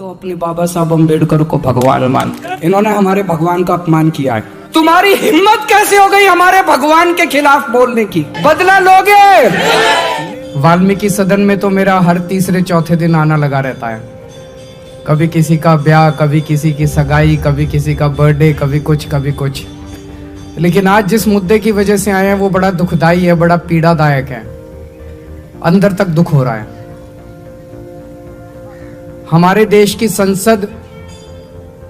तो अपने बाबा साहब अम्बेडकर को भगवान मानते हैं। इन्होंने हमारे भगवान का अपमान किया है। तुम्हारी हिम्मत कैसे हो गई हमारे भगवान के खिलाफ बोलने की? बदला लोगे? वाल्मीकि सदन में तो मेरा हर तीसरे चौथे दिन आना लगा रहता है। कभी किसी का ब्याह, कभी किसी की सगाई, कभी किसी का बर्थडे, कभी कुछ। लेकिन आज जिस मुद्दे की वजह से आए हैं वो बड़ा दुखदाई है, बड़ा पीड़ादायक है। अंदर तक दुख हो रहा है। हमारे देश की संसद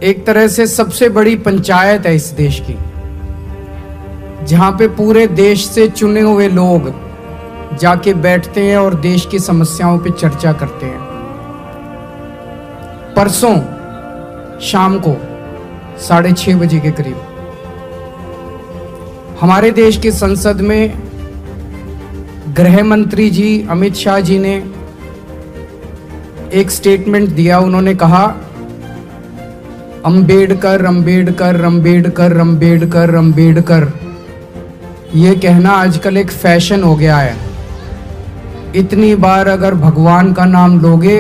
एक तरह से सबसे बड़ी पंचायत है इस देश की, जहां पे पूरे देश से चुने हुए लोग जाके बैठते हैं और देश की समस्याओं पे चर्चा करते हैं। परसों शाम को 6:30 बजे के करीब हमारे देश की संसद में गृह मंत्री जी अमित शाह जी ने एक स्टेटमेंट दिया। उन्होंने कहा अंबेडकर अंबेडकर अंबेडकर अंबेडकर अंबेडकर। ये कहना आजकल एक फैशन हो गया है। इतनी बार अगर भगवान का नाम लोगे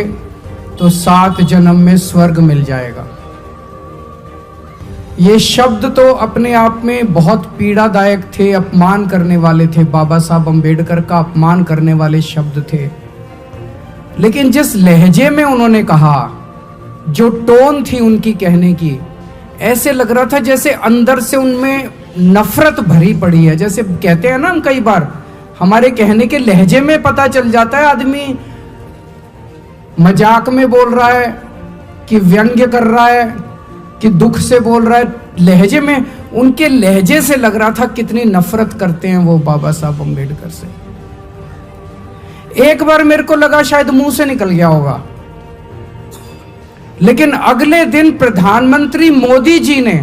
तो 7 जन्म में स्वर्ग मिल जाएगा। ये शब्द तो अपने आप में बहुत पीड़ादायक थे, अपमान करने वाले थे। बाबा साहब अंबेडकर का अपमान करने वाले शब्द थे। लेकिन जिस लहजे में उन्होंने कहा, जो टोन थी उनकी कहने की, ऐसे लग रहा था जैसे अंदर से उनमें नफरत भरी पड़ी है। जैसे कहते हैं ना हम, कई बार हमारे कहने के लहजे में पता चल जाता है आदमी मजाक में बोल रहा है कि व्यंग्य कर रहा है कि दुख से बोल रहा है। लहजे में, उनके लहजे से लग रहा था कितनी नफरत करते हैं वो बाबा साहब अंबेडकर से। एक बार मेरे को लगा शायद मुंह से निकल गया होगा, लेकिन अगले दिन प्रधानमंत्री मोदी जी ने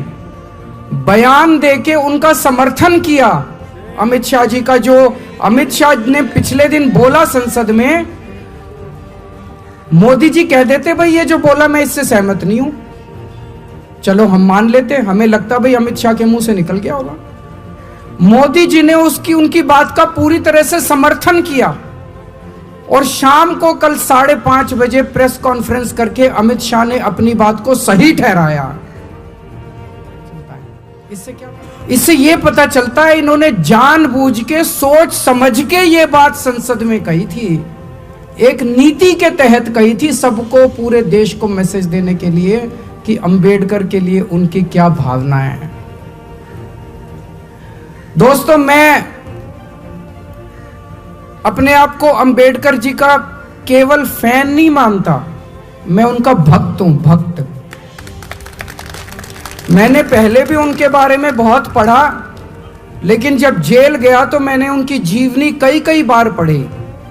बयान देके उनका समर्थन किया अमित शाह जी का। जो अमित शाह ने पिछले दिन बोला संसद में, मोदी जी कह देते भाई ये जो बोला मैं इससे सहमत नहीं हूं, चलो हम मान लेते। हमें लगता भाई अमित शाह के मुंह से निकल गया होगा। मोदी जी ने उनकी बात का पूरी तरह से समर्थन किया और शाम को कल 5:30 बजे प्रेस कॉन्फ्रेंस करके अमित शाह ने अपनी बात को सही ठहराया। इससे ये पता चलता है इन्होंने जानबूझ के, सोच समझ के ये बात संसद में कही थी, एक नीति के तहत कही थी, सबको, पूरे देश को मैसेज देने के लिए कि अंबेडकर के लिए उनकी क्या भावनाएं हैं। दोस्तों, मैं अपने आप को अंबेडकर जी का केवल फैन नहीं मानता, मैं उनका भक्त हूं, भक्त। मैंने पहले भी उनके बारे में बहुत पढ़ा, लेकिन जब जेल गया तो मैंने उनकी जीवनी कई बार पढ़ी।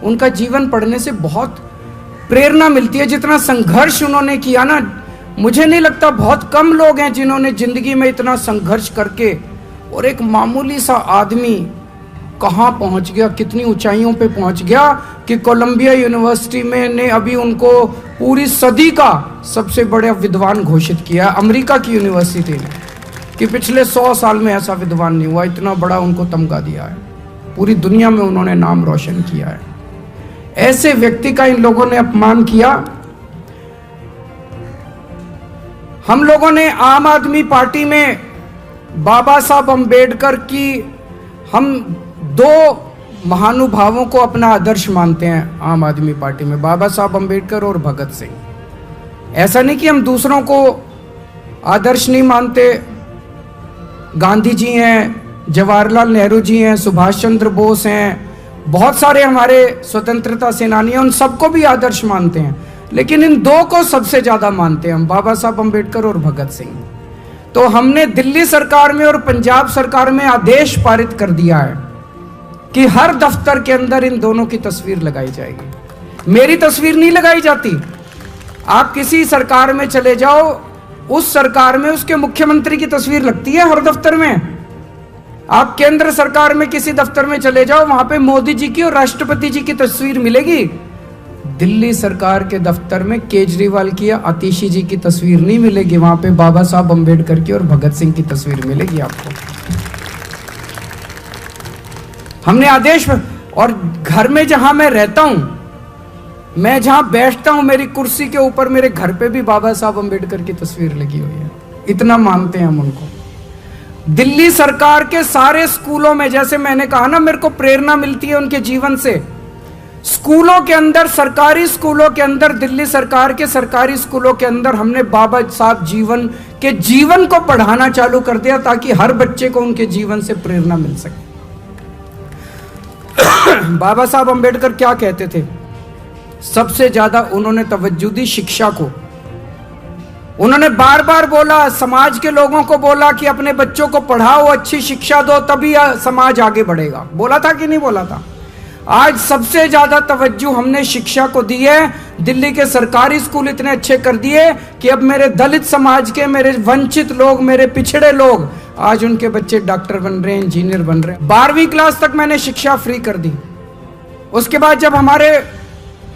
उनका जीवन पढ़ने से बहुत प्रेरणा मिलती है। जितना संघर्ष उन्होंने किया ना, मुझे नहीं लगता बहुत कम लोग हैं जिन्होंने जिंदगी में इतना संघर्ष करके, और एक मामूली सा आदमी कहां पहुंच गया, कितनी ऊंचाइयों पे पहुंच गया कि कोलंबिया यूनिवर्सिटी में ने अभी उनको पूरी सदी का सबसे बड़ा विद्वान घोषित किया। अमेरिका की यूनिवर्सिटी ने, कि पिछले 100 साल में ऐसा विद्वान नहीं हुआ, इतना बड़ा उनको तमगा दिया है। पूरी दुनिया में उन्होंने नाम रोशन किया है। ऐसे व्यक्ति का इन लोगों ने अपमान किया। हम लोगों ने आम आदमी पार्टी में बाबा साहब अंबेडकर की, हम 2 महानुभावों को अपना आदर्श मानते हैं आम आदमी पार्टी में, बाबा साहब अंबेडकर और भगत सिंह। ऐसा नहीं कि हम दूसरों को आदर्श नहीं मानते। गांधी जी हैं, जवाहरलाल नेहरू जी हैं, सुभाष चंद्र बोस हैं, बहुत सारे हमारे स्वतंत्रता सेनानी हैं, उन सबको भी आदर्श मानते हैं। लेकिन इन 2 को सबसे ज्यादा मानते हैं हम, बाबा साहब अंबेडकर और भगत सिंह। तो हमने दिल्ली सरकार में और पंजाब सरकार में आदेश पारित कर दिया है कि हर दफ्तर के अंदर इन दोनों की तस्वीर लगाई जाएगी। मेरी तस्वीर नहीं लगाई जाती। आप किसी सरकार में चले जाओ, उस सरकार में उसके मुख्यमंत्री की तस्वीर लगती है हर दफ्तर में। आप केंद्र सरकार में किसी दफ्तर में चले जाओ, वहां पे मोदी जी की और राष्ट्रपति जी की तस्वीर मिलेगी। दिल्ली सरकार के दफ्तर में केजरीवाल की या आतिशी जी की तस्वीर नहीं मिलेगी, वहां पे बाबा साहब अंबेडकर की और भगत सिंह की तस्वीर मिलेगी आपको। हमने आदेश, और घर में जहां मैं रहता हूं मैं जहां बैठता हूं मेरी कुर्सी के ऊपर मेरे घर पे भी बाबा साहब अम्बेडकर की तस्वीर लगी हुई है। इतना मानते हैं हम उनको। दिल्ली सरकार के सारे स्कूलों में, जैसे मैंने कहा ना, मेरे को प्रेरणा मिलती है उनके जीवन से। स्कूलों के अंदर, सरकारी स्कूलों के अंदर, दिल्ली सरकार के सरकारी स्कूलों के अंदर हमने बाबा साहब जीवन को पढ़ाना चालू कर दिया ताकि हर बच्चे को उनके जीवन से प्रेरणा मिल सके। बाबा साहब अम्बेडकर क्या कहते थे? सबसे ज्यादा उन्होंने तवज्जो दी शिक्षा को। उन्होंने बार बार बोला, समाज के लोगों को बोला कि अपने बच्चों को पढ़ाओ, अच्छी शिक्षा दो, तभी समाज आगे बढ़ेगा। बोला था कि नहीं बोला था? आज सबसे ज्यादा तवज्जो हमने शिक्षा को दी है। दिल्ली के सरकारी स्कूल इतने अच्छे कर दिए कि अब मेरे दलित समाज के, मेरे वंचित लोग, मेरे पिछड़े लोग, आज उनके बच्चे डॉक्टर बन रहे हैं, इंजीनियर बन रहे हैं। 12वीं क्लास तक मैंने शिक्षा फ्री कर दी। उसके बाद जब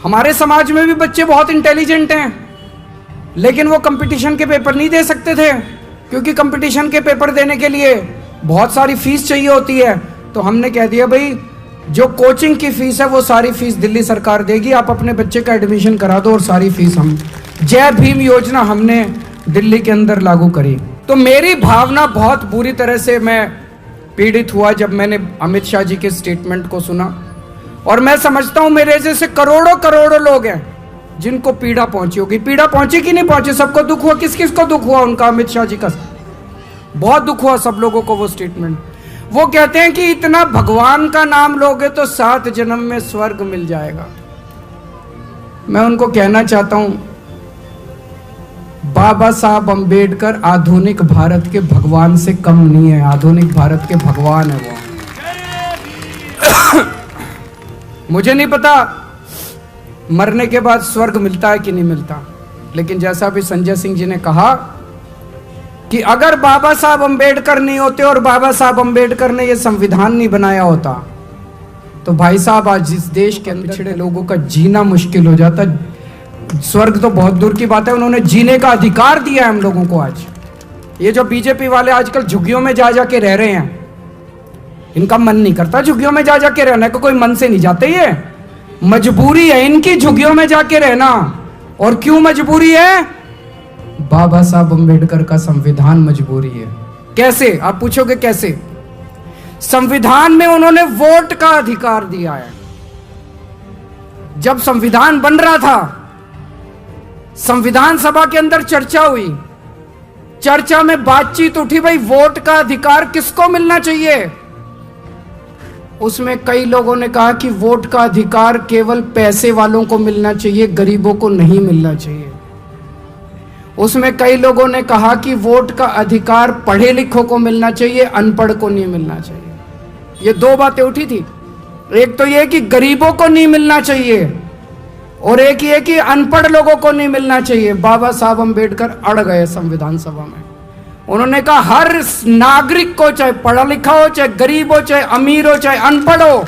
हमारे समाज में भी बच्चे बहुत इंटेलिजेंट हैं, लेकिन वो कंपटीशन के पेपर नहीं दे सकते थे, क्योंकि कंपटीशन के पेपर देने के लिए बहुत सारी फीस चाहिए होती है। तो हमने कह दिया, भाई जो कोचिंग की फीस है वो सारी फीस दिल्ली सरकार देगी, आप अपने बच्चे का एडमिशन करा दो और सारी फीस हम। जय भीम योजना हमने दिल्ली के अंदर लागू करी। तो मेरी भावना बहुत बुरी तरह से मैं पीड़ित हुआ जब मैंने अमित शाह जी के स्टेटमेंट को सुना। और मैं समझता हूं मेरे जैसे करोड़ों करोड़ों लोग हैं जिनको पीड़ा पहुंची होगी। पीड़ा पहुंची कि नहीं पहुंची? सबको दुख हुआ। किस किस को दुख हुआ उनका? अमित शाह जी का बहुत दुख हुआ सब लोगों को वो स्टेटमेंट। वो कहते हैं कि इतना भगवान का नाम लोगे तो 7 जन्म में स्वर्ग मिल जाएगा। मैं उनको कहना चाहता हूं, बाबा साहब अम्बेडकर आधुनिक भारत के भगवान से कम नहीं है। आधुनिक भारत के भगवान है वो। मुझे नहीं पता मरने के बाद स्वर्ग मिलता है कि नहीं मिलता, लेकिन जैसा भी संजय सिंह जी ने कहा कि अगर बाबा साहब अम्बेडकर नहीं होते और बाबा साहब अम्बेडकर ने यह संविधान नहीं बनाया होता, तो भाई साहब आज इस देश के अंदर पिछड़े लोगों का जीना मुश्किल हो जाता। स्वर्ग तो बहुत दूर की बात है, उन्होंने जीने का अधिकार दिया है हम लोगों को। आज ये जो बीजेपी वाले आजकल झुग्गियों में जा के रह रहे हैं, इनका मन नहीं करता झुग्गियों में जा के रहने को। कोई मन से नहीं जाते, ये मजबूरी है इनकी झुग्गियों में जाके रहना। और क्यों मजबूरी है? बाबा साहब अम्बेडकर का संविधान मजबूरी है। कैसे? आप पूछोगे कैसे? संविधान में उन्होंने वोट का अधिकार दिया है। जब संविधान बन रहा था, संविधान सभा के अंदर चर्चा हुई, चर्चा में बातचीत उठी, भाई वोट का अधिकार किसको मिलना चाहिए? उसमें कई लोगों ने कहा कि वोट का अधिकार केवल पैसे वालों को मिलना चाहिए, गरीबों को नहीं मिलना चाहिए। उसमें कई लोगों ने कहा कि वोट का अधिकार पढ़े लिखों को मिलना चाहिए, अनपढ़ को नहीं मिलना चाहिए। ये 2 बातें उठी थी। एक तो ये कि गरीबों को नहीं मिलना चाहिए, और एक ये कि अनपढ़ लोगों को नहीं मिलना चाहिए। बाबा साहब अम्बेडकर अड़ गए संविधान सभा में। उन्होंने कहा हर नागरिक को, चाहे पढ़ा लिखा हो, चाहे गरीब हो, चाहे अमीर हो, चाहे अनपढ़ हो,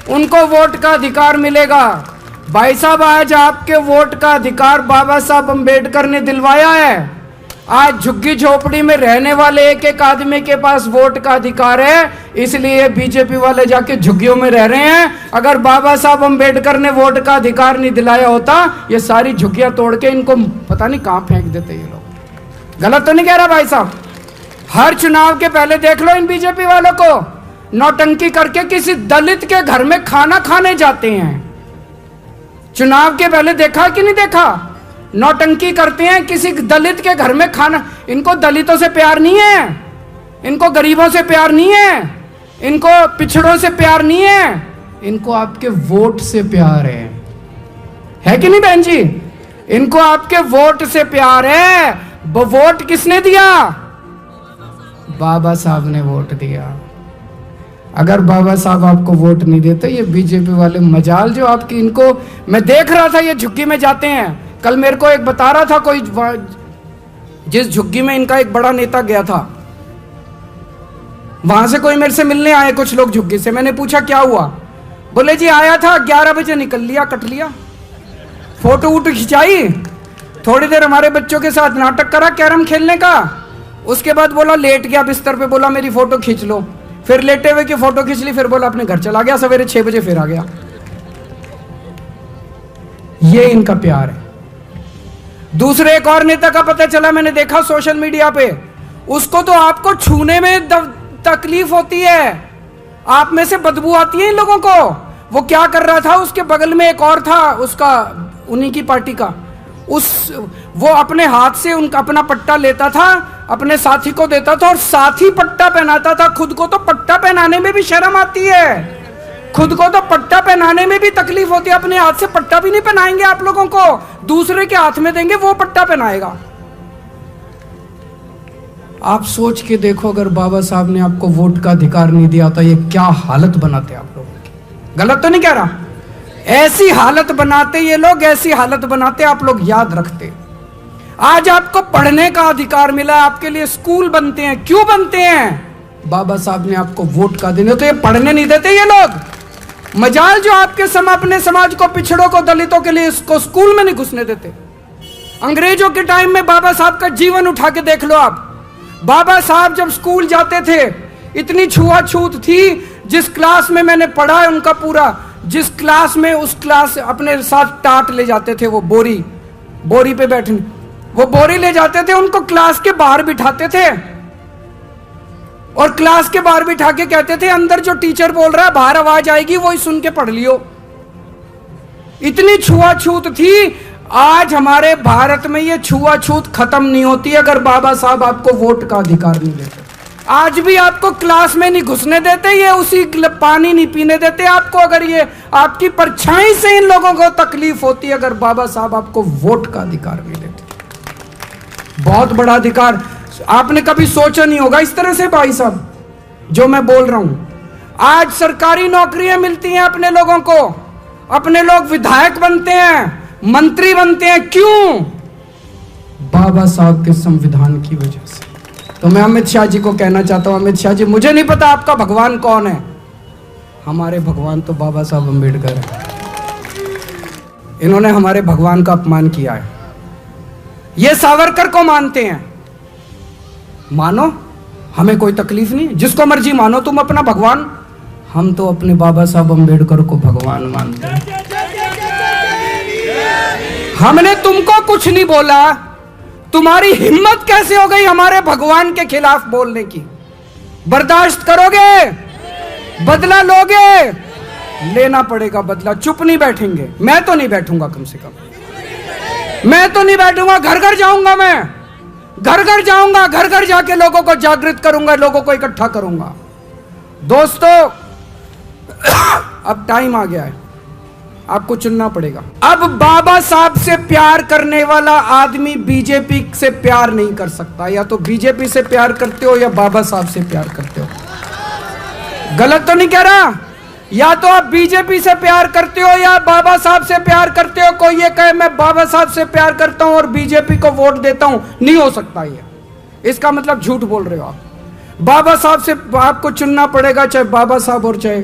उनको वोट का अधिकार मिलेगा। भाई साहब, आज आपके वोट का अधिकार बाबा साहब अम्बेडकर ने दिलवाया है। आज झुग्गी झोपड़ी में रहने वाले एक एक आदमी के पास वोट का अधिकार है, इसलिए बीजेपी वाले जाके झुग्गियों में रह रहे हैं। अगर बाबा साहब अम्बेडकर ने वोट का अधिकार नहीं दिलाया होता, ये सारी झुग्गियां तोड़ के इनको पता नहीं कहां फेंक देते ये लोग। गलत तो नहीं कह रहा भाई साहब? हर चुनाव के पहले देख लो इन बीजेपी वालों को, नौटंकी करके किसी दलित के घर में खाना खाने जाते हैं। चुनाव के पहले देखा कि नहीं देखा? नौटंकी करते हैं किसी दलित के घर में खाना। इनको दलितों से प्यार नहीं है, इनको गरीबों से प्यार नहीं है, इनको पिछड़ों से प्यार नहीं है, इनको आपके वोट से प्यार है कि नहीं बहन जी? इनको आपके वोट से प्यार है। वो वोट किसने दिया? बाबा साहब ने वोट दिया। अगर बाबा साहब आपको वोट नहीं देते, ये बीजेपी वाले मजाल जो आपकी, इनको मैं देख रहा था ये झुग्गी में जाते हैं। कल मेरे को एक बता रहा था कोई, जिस झुग्गी में इनका एक बड़ा नेता गया था, वहां से कोई मेरे से मिलने आए कुछ लोग झुग्गी से। मैंने पूछा क्या हुआ? बोले जी आया था, 11 बजे निकल लिया, कट लिया। फोटो वोटो खिंचाई, थोड़ी देर हमारे बच्चों के साथ नाटक करा कैरम खेलने का, उसके बाद बोला लेट गया बिस्तर पे, बोला मेरी फोटो खींच लो। फिर लेटे हुए की फोटो खींच ली, फिर बोला अपने घर चला गया। सवेरे 6 बजे फिर आ गया। ये इनका प्यार है। दूसरे एक और नेता का पता चला, मैंने देखा सोशल मीडिया पे, उसको तो आपको छूने में तकलीफ होती है, आप में से बदबू आती है इन लोगों को। वो क्या कर रहा था, उसके बगल में एक और था उसका, उन्हीं की पार्टी का, वो अपने हाथ से उनका अपना पट्टा लेता था, अपने साथी को देता था और साथी पट्टा पहनाता था। खुद को तो पट्टा पहनाने में भी शर्म आती है, खुद को तो पट्टा पहनाने में भी तकलीफ होती है। अपने हाथ से पट्टा भी नहीं पहनाएंगे आप लोगों को, दूसरे के हाथ में देंगे, वो पट्टा पहनाएगा। आप सोच के देखो, अगर बाबा साहब ने आपको वोट का अधिकार नहीं दिया तो ये क्या हालत बनाते आप लोगों की। गलत तो नहीं कह रहा, ऐसी हालत बनाते ये लोग, ऐसी हालत बनाते आप लोग, याद रखते। आज आपको पढ़ने का अधिकार मिला, आपके लिए स्कूल बनते हैं, क्यों बनते हैं? बाबा साहब ने आपको वोट का देने, तो ये पढ़ने नहीं देते ये लोग। मजाल जो आपके अपने समाज को, पिछड़ों को, दलितों के लिए इसको स्कूल में नहीं घुसने देते। अंग्रेजों के टाइम में बाबा साहब का जीवन उठा के देख लो आप। बाबा साहब जब स्कूल जाते थे, इतनी छुआछूत थी। जिस क्लास में मैंने पढ़ा है उनका पूरा, जिस क्लास में, उस क्लास अपने साथ टाट ले जाते थे, वो बोरी पे बैठने, वो बोरी ले जाते थे, उनको क्लास के बाहर बिठाते थे और क्लास के बाहर बिठा के कहते थे अंदर जो टीचर बोल रहा है बाहर आवाज आएगी, वही सुन के पढ़ लियो। इतनी छुआछूत थी। आज हमारे भारत में ये छुआछूत खत्म नहीं होती अगर बाबा साहब आपको वोट का अधिकार नहीं देते। आज भी आपको क्लास में नहीं घुसने देते, ये उसी पानी नहीं पीने देते आपको। अगर ये आपकी परछाई से इन लोगों को तकलीफ होती है, अगर बाबा साहब आपको वोट का अधिकार नहीं देते। बहुत बड़ा अधिकार, आपने कभी सोचा नहीं होगा इस तरह से भाई साहब जो मैं बोल रहा हूं। आज सरकारी नौकरियां मिलती हैं अपने लोगों को, अपने लोग विधायक बनते हैं, मंत्री बनते हैं, क्यों? बाबा साहब के संविधान की वजह से। तो मैं अमित शाह जी को कहना चाहता हूं, अमित शाह जी, मुझे नहीं पता आपका भगवान कौन है, हमारे भगवान तो बाबा साहब अम्बेडकर है। इन्होंने हमारे भगवान का अपमान किया है। ये सावरकर को मानते हैं, मानो, हमें कोई तकलीफ नहीं, जिसको मर्जी मानो तुम अपना भगवान। हम तो अपने बाबा साहब अम्बेडकर को भगवान मानते हैं। हमने तुमको कुछ नहीं बोला, तुम्हारी हिम्मत कैसे हो गई हमारे भगवान के खिलाफ बोलने की? बर्दाश्त करोगे? बदला लोगे? लेना पड़ेगा बदला, चुप नहीं बैठेंगे। मैं तो नहीं बैठूंगा, कम से कम मैं तो नहीं बैठूंगा। घर घर जाऊंगा, मैं घर घर जाऊंगा, घर घर जाके लोगों को जागृत करूंगा, लोगों को इकट्ठा करूंगा। दोस्तों, अब टाइम आ गया है, आपको चुनना पड़ेगा। अब बाबा साहब से प्यार करने वाला आदमी बीजेपी से प्यार नहीं कर सकता। या तो बीजेपी से प्यार करते हो या बाबा साहब से प्यार करते हो। गलत तो नहीं कह रहा? या तो आप बीजेपी से प्यार करते हो या बाबा साहब से प्यार करते हो। कोई ये कहे मैं बाबा साहब से प्यार करता हूं और बीजेपी को वोट देता हूं, नहीं हो सकता ये। इसका मतलब झूठ बोल रहे हो आप। बाबा साहब से आपको चुनना पड़ेगा, चाहे बाबा साहब और चाहे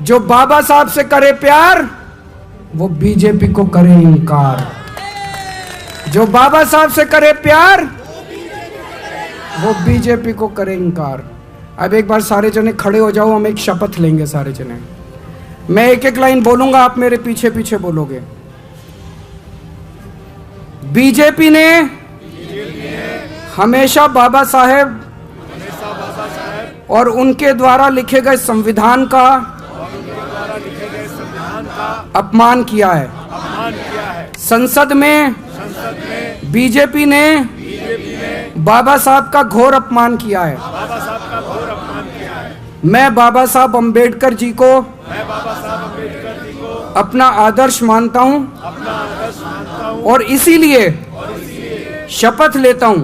जो बाबा साहब से करे प्यार वो बीजेपी को करे इनकार। जो बाबा साहब से करे प्यार वो बीजेपी को करे इनकार। अब एक बार सारे जने खड़े हो जाओ, हम एक शपथ लेंगे सारे जने। मैं एक एक लाइन बोलूंगा, आप मेरे पीछे पीछे बोलोगे। बीजेपी ने हमेशा बाबा साहेब और उनके द्वारा लिखे गए संविधान का अपमान किया है। संसद में बीजेपी ने बाबा साहब का घोर अपमान किया है। मैं बाबा साहब अम्बेडकर जी को अपना आदर्श मानता हूं और इसीलिए शपथ लेता हूं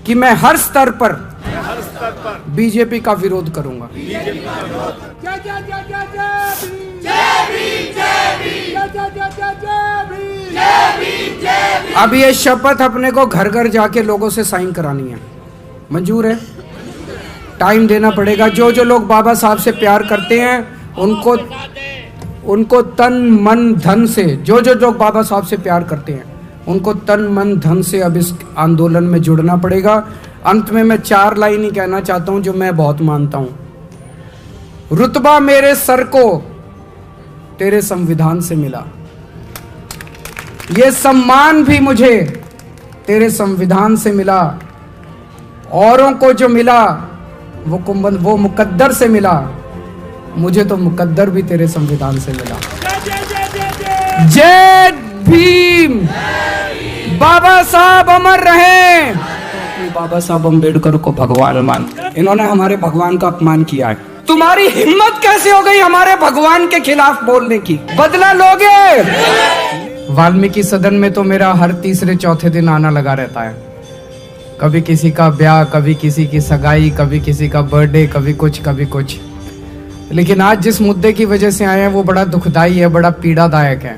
कि मैं हर स्तर पर बीजेपी का विरोध करूंगा। अब ये शपथ अपने को घर घर जाके लोगों से साइन करानी है। मंजूर है? टाइम देना पड़ेगा। जो जो लोग बाबा साहब से प्यार करते हैं उनको तन मन धन से, जो जो लोग बाबा साहब से प्यार करते हैं उनको तन मन धन से अब इस आंदोलन में जुड़ना पड़ेगा। अंत में मैं 4 लाइन ही कहना चाहता हूं जो मैं बहुत मानता हूं। रुतबा मेरे सर को तेरे संविधान से मिला। ये सम्मान भी मुझे तेरे संविधान से मिला। औरों को जो मिला वो मुकद्दर से मिला, मुझे तो मुकद्दर भी तेरे संविधान से मिला। जय भीम, बाबा साहब अमर रहे। बाबा साहब अम्बेडकर को भगवान मानते, इन्होंने हमारे भगवान का अपमान किया है। तुम्हारी हिम्मत कैसे हो गई हमारे भगवान के खिलाफ बोलने की? बदला लोगे? वाल्मीकि सदन में तो मेरा हर तीसरे चौथे दिन आना लगा रहता है। कभी किसी का ब्याह, कभी किसी की सगाई, कभी किसी का बर्थडे, कभी कुछ। लेकिन आज जिस मुद्दे की वजह से आए हैं वो बड़ा दुखदाई है, बड़ा पीड़ादायक है।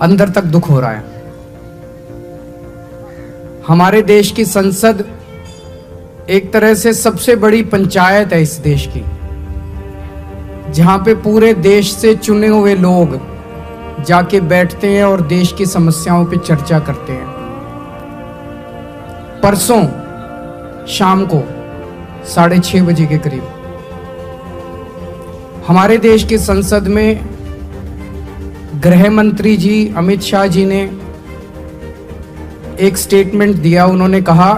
अंदर तक दुख हो रहा है। हमारे देश की संसद एक तरह से सबसे बड़ी पंचायत है इस देश की, जहां पे पूरे देश से चुने हुए लोग जाके बैठते हैं और देश की समस्याओं पे चर्चा करते हैं। परसों शाम को 6:30 बजे के करीब हमारे देश की संसद में गृह मंत्री जी अमित शाह जी ने एक स्टेटमेंट दिया। उन्होंने कहा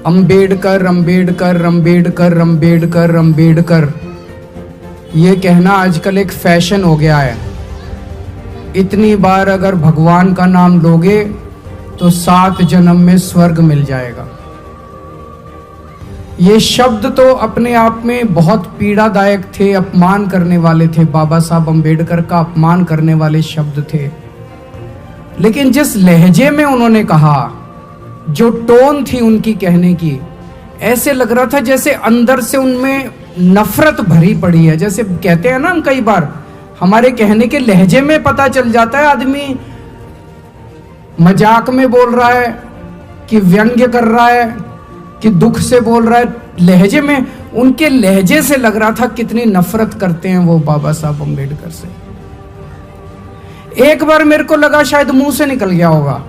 अंबेडकर अंबेडकर अंबेडकर अंबेडकर अंबेडकर। ये कहना आजकल एक फैशन हो गया है। इतनी बार अगर भगवान का नाम लोगे तो 7 जन्म में स्वर्ग मिल जाएगा। ये शब्द तो अपने आप में बहुत पीड़ादायक थे, अपमान करने वाले थे। बाबा साहब अंबेडकर का अपमान करने वाले शब्द थे। लेकिन जिस लहजे में उन्होंने कहा, जो टोन थी उनकी कहने की, ऐसे लग रहा था जैसे अंदर से उनमें नफरत भरी पड़ी है। जैसे कहते हैं ना हम कई बार, हमारे कहने के लहजे में पता चल जाता है आदमी मजाक में बोल रहा है कि व्यंग्य कर रहा है कि दुख से बोल रहा है। लहजे में, उनके लहजे से लग रहा था कितनी नफरत करते हैं वो बाबा साहब अंबेडकर से। एक बार मेरे को लगा शायद मुंह से निकल गया होगा,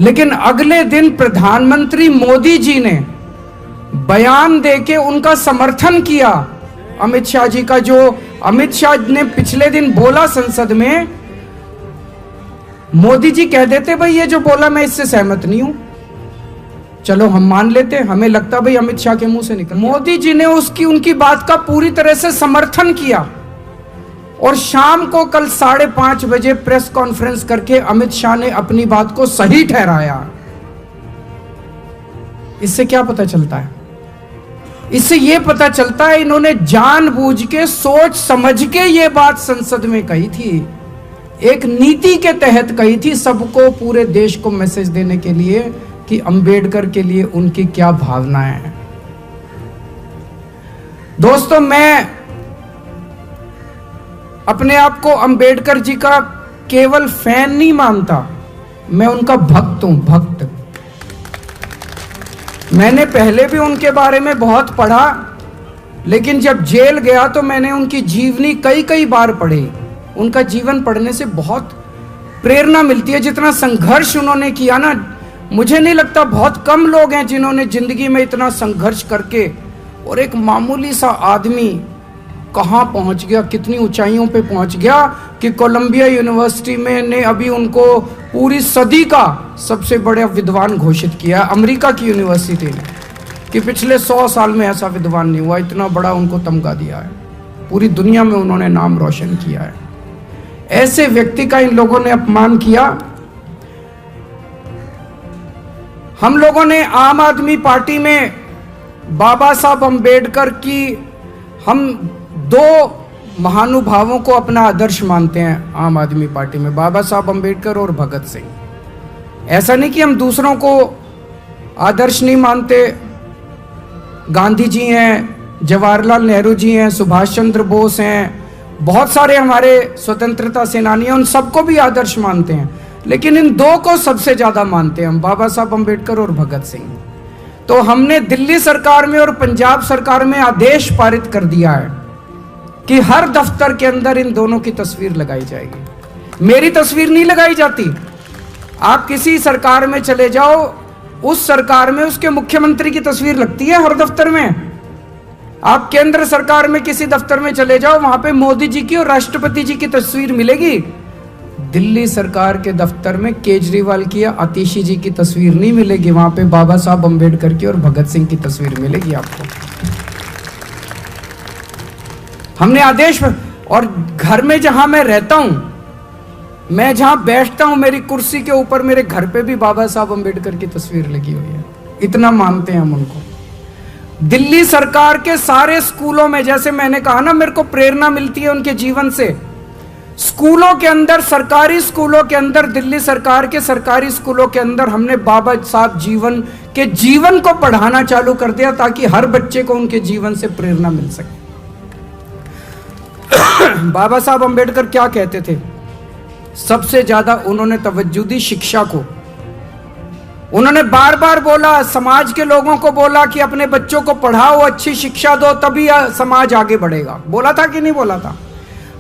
लेकिन अगले दिन प्रधानमंत्री मोदी जी ने बयान देके उनका समर्थन किया अमित शाह जी का। जो अमित शाह ने पिछले दिन बोला संसद में, मोदी जी कह देते भाई ये जो बोला मैं इससे सहमत नहीं हूं, चलो हम मान लेते, हमें लगता भाई अमित शाह के मुंह से निकल। मोदी जी ने उनकी बात का पूरी तरह से समर्थन किया और शाम को कल 5:30 बजे प्रेस कॉन्फ्रेंस करके अमित शाह ने अपनी बात को सही ठहराया। इससे क्या पता चलता है? इससे यह पता चलता है इन्होंने जानबूझ के, सोच समझ के ये बात संसद में कही थी, एक नीति के तहत कही थी, सबको, पूरे देश को मैसेज देने के लिए कि अंबेडकर के लिए उनकी क्या भावनाएं हैं। दोस्तों, मैं अपने आप को अंबेडकर जी का केवल फैन नहीं मानता, मैं उनका भक्त हूं, भक्त। मैंने पहले भी उनके बारे में बहुत पढ़ा, लेकिन जब जेल गया तो मैंने उनकी जीवनी कई बार पढ़ी। उनका जीवन पढ़ने से बहुत प्रेरणा मिलती है। जितना संघर्ष उन्होंने किया ना, मुझे नहीं लगता बहुत कम लोग हैं जिन्होंने जिंदगी में इतना संघर्ष करके, और एक मामूली सा आदमी कहां पहुंच गया, कितनी ऊंचाइयों पे पहुंच गया कि कोलंबिया यूनिवर्सिटी में ने अभी उनको पूरी सदी का सबसे बड़ा विद्वान घोषित किया, अमेरिका की यूनिवर्सिटी ने, कि पिछले 100 साल में ऐसा विद्वान नहीं हुआ। इतना बड़ा उनको तमगा दिया है, पूरी दुनिया में उन्होंने नाम रोशन किया है। ऐसे व्यक्ति का इन लोगों ने अपमान किया। हम लोगों ने आम आदमी पार्टी में बाबा साहब अंबेडकर की, हम 2 महानुभावों को अपना आदर्श मानते हैं आम आदमी पार्टी में, बाबा साहब अंबेडकर और भगत सिंह। ऐसा नहीं कि हम दूसरों को आदर्श नहीं मानते। गांधी जी हैं, जवाहरलाल नेहरू जी हैं, सुभाष चंद्र बोस हैं, बहुत सारे हमारे स्वतंत्रता सेनानी हैं, उन सबको भी आदर्श मानते हैं। लेकिन इन 2 को सबसे ज्यादा मानते हैं हम, बाबा साहब अंबेडकर और भगत सिंह। तो हमने दिल्ली सरकार में और पंजाब सरकार में आदेश पारित कर दिया है कि हर दफ्तर के अंदर इन दोनों की तस्वीर लगाई जाएगी। मेरी तस्वीर नहीं लगाई जाती। आप किसी सरकार में चले जाओ, उस सरकार में उसके मुख्यमंत्री की तस्वीर लगती है हर दफ्तर में। आप केंद्र सरकार में किसी दफ्तर में चले जाओ, वहां पे मोदी जी की और राष्ट्रपति जी की तस्वीर मिलेगी। दिल्ली सरकार के दफ्तर में केजरीवाल की या आतिशी जी की तस्वीर नहीं मिलेगी, वहां पे बाबा साहब अंबेडकर की और भगत सिंह की तस्वीर मिलेगी आपको। हमने आदेश, और घर में जहां मैं रहता हूं, मैं जहां बैठता हूं, मेरी कुर्सी के ऊपर मेरे घर पे भी बाबा साहब अंबेडकर की तस्वीर लगी हुई है। इतना मानते हैं हम उनको। दिल्ली सरकार के सारे स्कूलों में, जैसे मैंने कहा ना, मेरे को प्रेरणा मिलती है उनके जीवन से। स्कूलों के अंदर, सरकारी स्कूलों के अंदर, दिल्ली सरकार के सरकारी स्कूलों के अंदर हमने बाबा साहब जीवन को पढ़ाना चालू कर दिया, ताकि हर बच्चे को उनके जीवन से प्रेरणा मिल सके। बाबा साहब अंबेडकर क्या कहते थे? सबसे ज्यादा उन्होंने तवज्जो दी शिक्षा को। उन्होंने बार बार बोला, समाज के लोगों को बोला कि अपने बच्चों को पढ़ाओ, अच्छी शिक्षा दो, तभी समाज आगे बढ़ेगा। बोला था कि नहीं बोला था?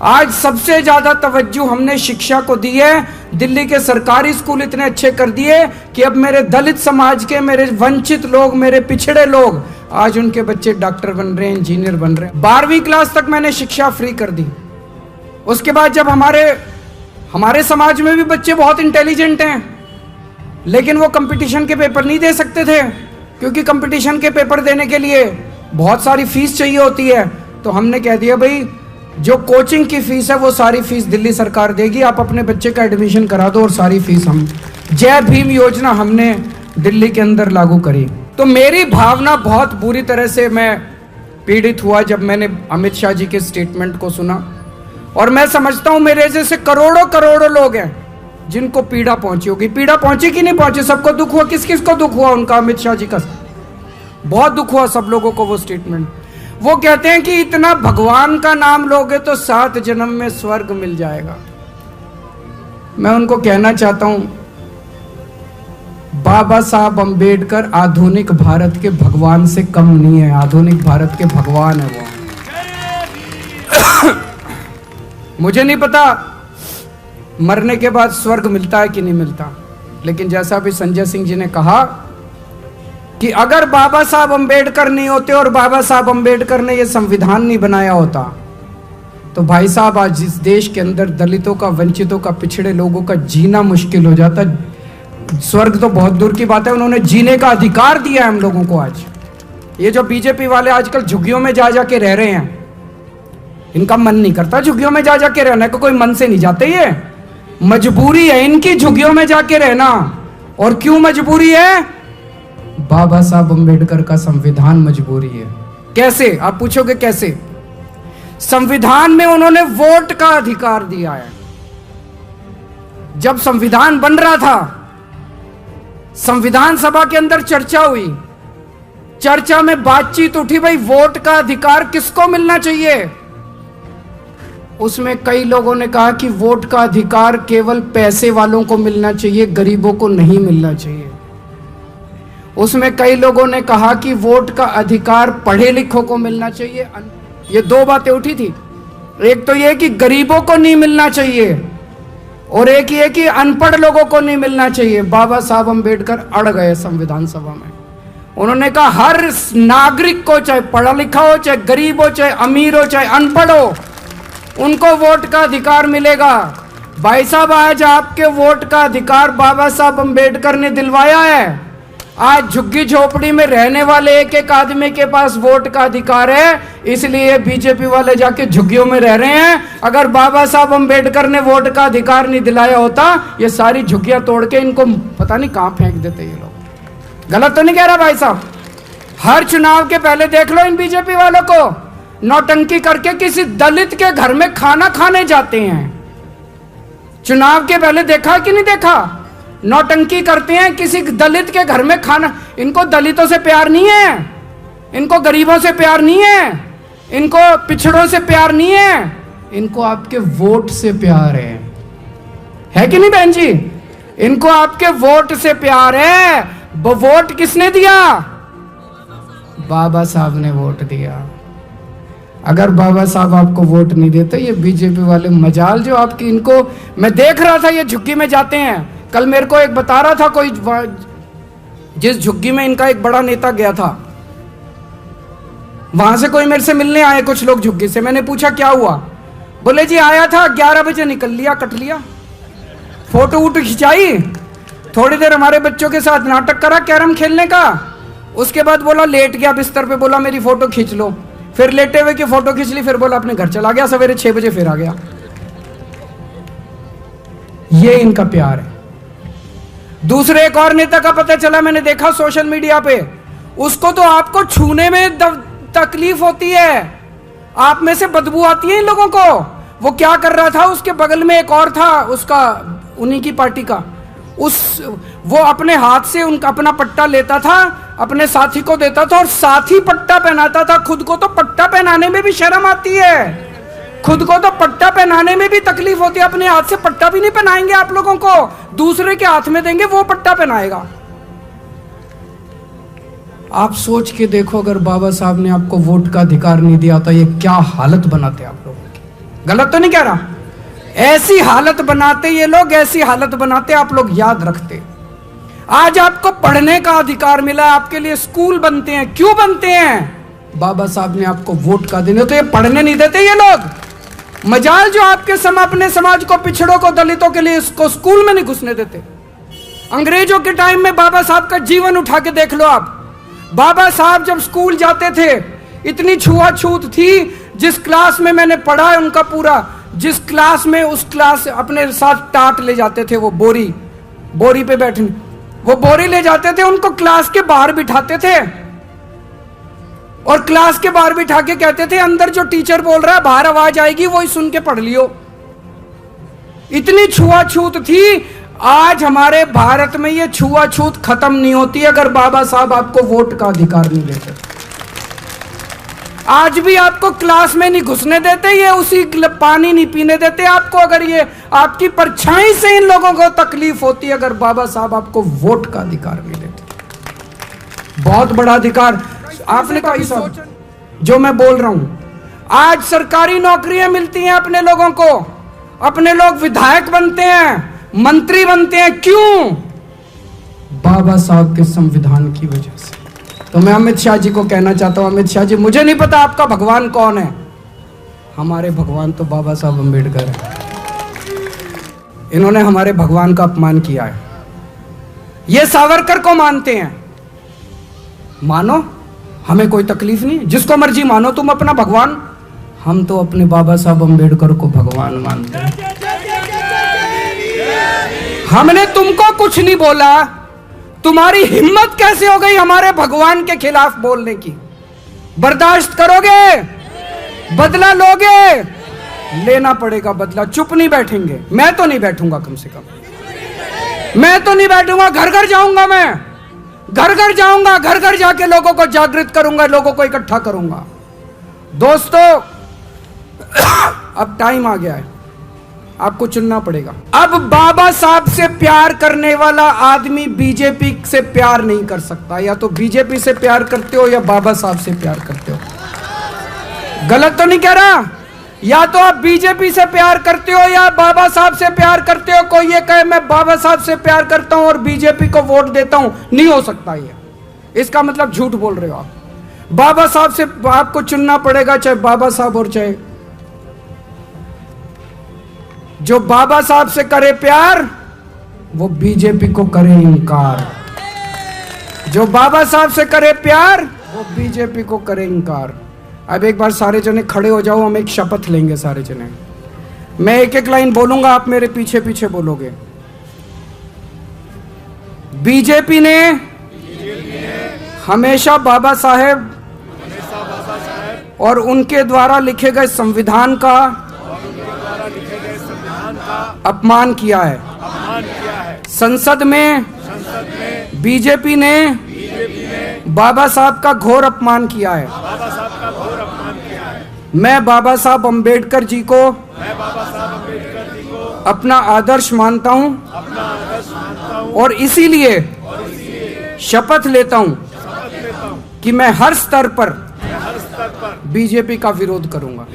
आज सबसे ज्यादा तवज्जो हमने शिक्षा को दी है। दिल्ली के सरकारी स्कूल इतने अच्छे कर दिए कि अब मेरे दलित समाज के, मेरे वंचित लोग, मेरे पिछड़े लोग, आज उनके बच्चे डॉक्टर बन रहे हैं, इंजीनियर बन रहे हैं। 12वीं क्लास तक मैंने शिक्षा फ्री कर दी। उसके बाद जब हमारे समाज में भी बच्चे बहुत इंटेलिजेंट हैं, लेकिन वो कंपटीशन के पेपर नहीं दे सकते थे, क्योंकि कंपटीशन के पेपर देने के लिए बहुत सारी फीस चाहिए होती है। तो हमने कह दिया, भाई जो कोचिंग की फीस है वो सारी फीस दिल्ली सरकार देगी, आप अपने बच्चे का एडमिशन करा दो और सारी फीस हम। जय भीम योजना हमने दिल्ली के अंदर लागू करी। तो मेरी भावना बहुत बुरी तरह से मैं पीड़ित हुआ जब मैंने अमित शाह जी के स्टेटमेंट को सुना। और मैं समझता हूं मेरे जैसे करोड़ों करोड़ों लोग हैं जिनको पीड़ा पहुंची होगी। पीड़ा पहुंची कि नहीं पहुंची? सबको दुख हुआ। किस किस को दुख हुआ उनका? अमित शाह जी का बहुत दुख हुआ सब लोगों को वो स्टेटमेंट। वो कहते हैं कि इतना भगवान का नाम लोगे तो 7 जन्म में स्वर्ग मिल जाएगा। मैं उनको कहना चाहता हूं, बाबा साहब अंबेडकर आधुनिक भारत के भगवान से कम नहीं है। आधुनिक भारत के भगवान है वो। मुझे नहीं पता मरने के बाद स्वर्ग मिलता है कि नहीं मिलता, लेकिन जैसा भी संजय सिंह जी ने कहा कि अगर बाबा साहब अंबेडकर नहीं होते और बाबा साहब अंबेडकर ने यह संविधान नहीं बनाया होता, तो भाई साहब आज इस देश के अंदर दलितों का, वंचितों का, पिछड़े लोगों का जीना मुश्किल हो जाता। स्वर्ग तो बहुत दूर की बात है, उन्होंने जीने का अधिकार दिया है हम लोगों को। आज ये जो बीजेपी वाले आजकल झुग्गियों में जा जाके रह रहे हैं, इनका मन नहीं करता झुग्गियों में जा जाके रहने को। कोई मन से नहीं जाते, ये मजबूरी है इनकी झुग्गियों में जाके रहना। और क्यों मजबूरी है? बाबा साहब अंबेडकर का संविधान मजबूरी है। कैसे? आप पूछोगे कैसे? संविधान में उन्होंने वोट का अधिकार दिया है। जब संविधान बन रहा था, संविधान सभा के अंदर चर्चा हुई, चर्चा में बातचीत उठी, भाई वोट का अधिकार किसको मिलना चाहिए? उसमें कई लोगों ने कहा कि वोट का अधिकार केवल पैसे वालों को मिलना चाहिए, गरीबों को नहीं मिलना चाहिए। उसमें कई लोगों ने कहा कि वोट का अधिकार पढ़े लिखों को मिलना चाहिए। ये 2 बातें उठी थी। एक तो ये कि गरीबों को नहीं मिलना चाहिए, और एक ये कि अनपढ़ लोगों को नहीं मिलना चाहिए। बाबा साहब अंबेडकर अड़ गए संविधान सभा में। उन्होंने कहा हर नागरिक को, चाहे पढ़ा लिखा हो, चाहे गरीब हो, चाहे अमीर हो, चाहे अनपढ़ हो, उनको वोट का अधिकार मिलेगा। भाई साहब, आज आपके वोट का अधिकार बाबा साहब अंबेडकर ने दिलवाया है। आज झुग्गी झोपड़ी में रहने वाले एक एक आदमी के पास वोट का अधिकार है, इसलिए बीजेपी वाले जाके झुग्गियों में रह रहे हैं। अगर बाबा साहब अंबेडकर ने वोट का अधिकार नहीं दिलाया होता, ये सारी झुग्गियां तोड़ के इनको पता नहीं कहां फेंक देते ये लोग। गलत तो नहीं कह रहा भाई साहब? हर चुनाव के पहले देख लो इन बीजेपी वालों को, नौटंकी करके किसी दलित के घर में खाना खाने जाते हैं। चुनाव के पहले देखा कि नहीं देखा? नौटंकी करते हैं किसी दलित के घर में खाना। इनको दलितों से प्यार नहीं है, इनको गरीबों से प्यार नहीं है, इनको पिछड़ों से प्यार नहीं है, इनको आपके वोट से प्यार है कि नहीं बहन जी? इनको आपके वोट से प्यार है। वो वोट किसने दिया? बाबा साहब ने वोट दिया। अगर बाबा साहब आपको वोट नहीं देते, ये बीजेपी वाले मजाल जो आपकी, इनको मैं देख रहा था ये झुग्गी में जाते हैं। कल मेरे को एक बता रहा था कोई, जिस झुग्गी में इनका एक बड़ा नेता गया था, वहां से कोई मेरे से मिलने आए कुछ लोग झुग्गी से, मैंने पूछा क्या हुआ, बोले जी आया था 11 बजे निकल लिया, कट लिया। फोटो वोटो खिंचाई, थोड़ी देर हमारे बच्चों के साथ नाटक करा कैरम खेलने का, उसके बाद बोला लेट गया बिस्तर पे, बोला मेरी फोटो खींच लो, फिर लेटे हुए की फोटो खींच ली, फिर बोला अपने घर चला गया, सवेरे 6 बजे फिर आ गया। ये इनका प्यार है। दूसरे एक और नेता का पता चला, मैंने देखा सोशल मीडिया पे, उसको तो आपको छूने में तकलीफ होती है, आप में से बदबू आती है इन लोगों को। वो क्या कर रहा था, उसके बगल में एक और था उसका, उन्हीं की पार्टी का, वो अपने हाथ से उनका अपना पट्टा लेता था, अपने साथी को देता था और साथी पट्टा पहनाता था। खुद को तो पट्टा पहनाने में भी शर्म आती है, खुद को तो पट्टा पहनाने में भी तकलीफ होती है। अपने हाथ से पट्टा भी नहीं पहनाएंगे आप लोगों को, दूसरे के हाथ में देंगे, वो पट्टा पहनाएगा। आप सोच के देखो, अगर बाबा साहब ने आपको वोट का अधिकार नहीं दिया तो ये क्या हालत बनाते आप लोगों की। गलत तो नहीं कह रहा, ऐसी हालत बनाते ये लोग, ऐसी हालत बनाते आप लोग याद रखते। आज आपको पढ़ने का अधिकार मिला, आपके लिए स्कूल बनते हैं, क्यों बनते हैं? बाबा साहब ने आपको वोट का देने, तो ये पढ़ने नहीं देते ये लोग। मजाल जो आपके अपने समाज को, पिछड़ों को, दलितों के लिए इसको स्कूल में नहीं घुसने देते। अंग्रेजों के टाइम में बाबा साहब का जीवन उठा के देख लो आप। बाबा साहब जब स्कूल जाते थे, इतनी छुआछूत थी, जिस क्लास में मैंने पढ़ा है उनका पूरा, जिस क्लास में, उस क्लास अपने साथ टाट ले जाते थे, वो बोरी पे बैठने, वो बोरी ले जाते थे, उनको क्लास के बाहर बिठाते थे और क्लास के बाहर बिठा के कहते थे अंदर जो टीचर बोल रहा है बाहर आवाज आएगी, वही सुन के पढ़ लियो। इतनी छुआछूत थी। आज हमारे भारत में ये छुआछूत खत्म नहीं होती अगर बाबा साहब आपको वोट का अधिकार नहीं देते। आज भी आपको क्लास में नहीं घुसने देते, ये उसी पानी नहीं पीने देते आपको, अगर ये आपकी परछाई से इन लोगों को तकलीफ होती है अगर बाबा साहब आपको वोट का अधिकार नहीं देते। बहुत बड़ा अधिकार आपने कहा, सब जो मैं बोल रहा हूं, आज सरकारी नौकरियां मिलती हैं अपने लोगों को, अपने लोग विधायक बनते हैं, मंत्री बनते हैं, क्यों? बाबा साहब के संविधान की वजह से। तो मैं अमित शाह जी को कहना चाहता हूं, अमित शाह जी, मुझे नहीं पता आपका भगवान कौन है, हमारे भगवान तो बाबा साहब अम्बेडकर है। इन्होंने हमारे भगवान का अपमान किया है। ये सावरकर को मानते हैं, मानो, हमें कोई तकलीफ नहीं, जिसको मर्जी मानो तुम अपना भगवान। हम तो अपने बाबा साहब अम्बेडकर को भगवान मानते हैं। हमने तुमको कुछ नहीं बोला, तुम्हारी हिम्मत कैसे हो गई हमारे भगवान के खिलाफ बोलने की? बर्दाश्त करोगे? बदला लोगे? लेना पड़ेगा बदला, चुप नहीं बैठेंगे। मैं तो नहीं बैठूंगा, कम से कम मैं तो नहीं बैठूंगा। घर घर जाऊंगा, मैं घर घर जाऊंगा, घर घर जाके लोगों को जागृत करूंगा, लोगों को इकट्ठा करूंगा। दोस्तों, अब टाइम आ गया है, आपको चुनना पड़ेगा। अब बाबा साहब से प्यार करने वाला आदमी बीजेपी से प्यार नहीं कर सकता। या तो बीजेपी से प्यार करते हो या बाबा साहब से प्यार करते हो। गलत तो नहीं कह रहा? या तो आप बीजेपी से प्यार करते हो या बाबा साहब से प्यार करते हो। कोई ये कहे मैं बाबा साहब से प्यार करता हूं और बीजेपी को वोट देता हूं, नहीं हो सकता ये। इसका मतलब झूठ बोल रहे हो आप। बाबा साहब से आपको चुनना पड़ेगा, चाहे बाबा साहब और चाहे जो बाबा साहब से करे प्यार वो बीजेपी को करे इनकार। जो बाबा साहब से करे प्यार वो बीजेपी को करे इनकार। अब एक बार सारे जने खड़े हो जाओ, हम एक शपथ लेंगे सारे जने। मैं एक एक लाइन बोलूंगा, आप मेरे पीछे पीछे बोलोगे। बीजेपी ने हमेशा बाबा साहेब और उनके द्वारा लिखे गए संविधान का अपमान किया है। संसद में बीजेपी ने बाबा साहब का घोर अपमान किया है। मैं बाबा साहब अम्बेडकर जी को अपना आदर्श मानता हूं और इसीलिए शपथ लेता हूं कि मैं हर स्तर पर बीजेपी का विरोध करूंगा।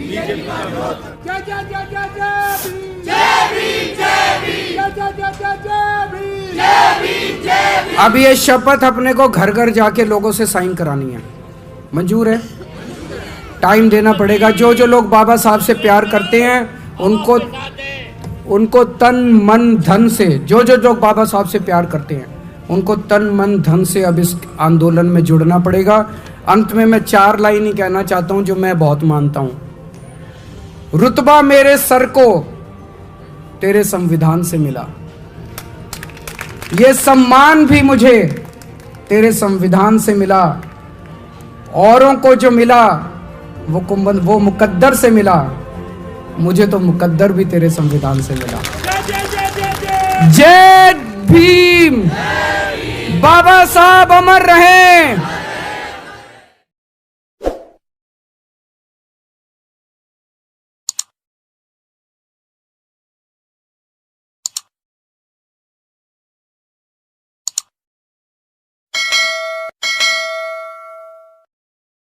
अब ये शपथ अपने को घर घर जाके लोगों से साइन करानी है। मंजूर है? टाइम देना पड़ेगा। जो जो लोग बाबा साहब से प्यार करते हैं उनको तन मन धन से, जो जो लोग बाबा साहब से प्यार करते हैं उनको तन मन धन से अब इस आंदोलन में जुड़ना पड़ेगा। अंत में मैं 4 लाइन ही कहना चाहता हूं जो मैं बहुत मानता हूं। रुतबा मेरे सर को तेरे संविधान से मिला, ये सम्मान भी मुझे तेरे संविधान से मिला। औरों को जो मिला वो मुकद्दर से मिला, मुझे तो मुकद्दर भी तेरे संविधान से मिला। जय भीम, बाबा साहब अमर रहें।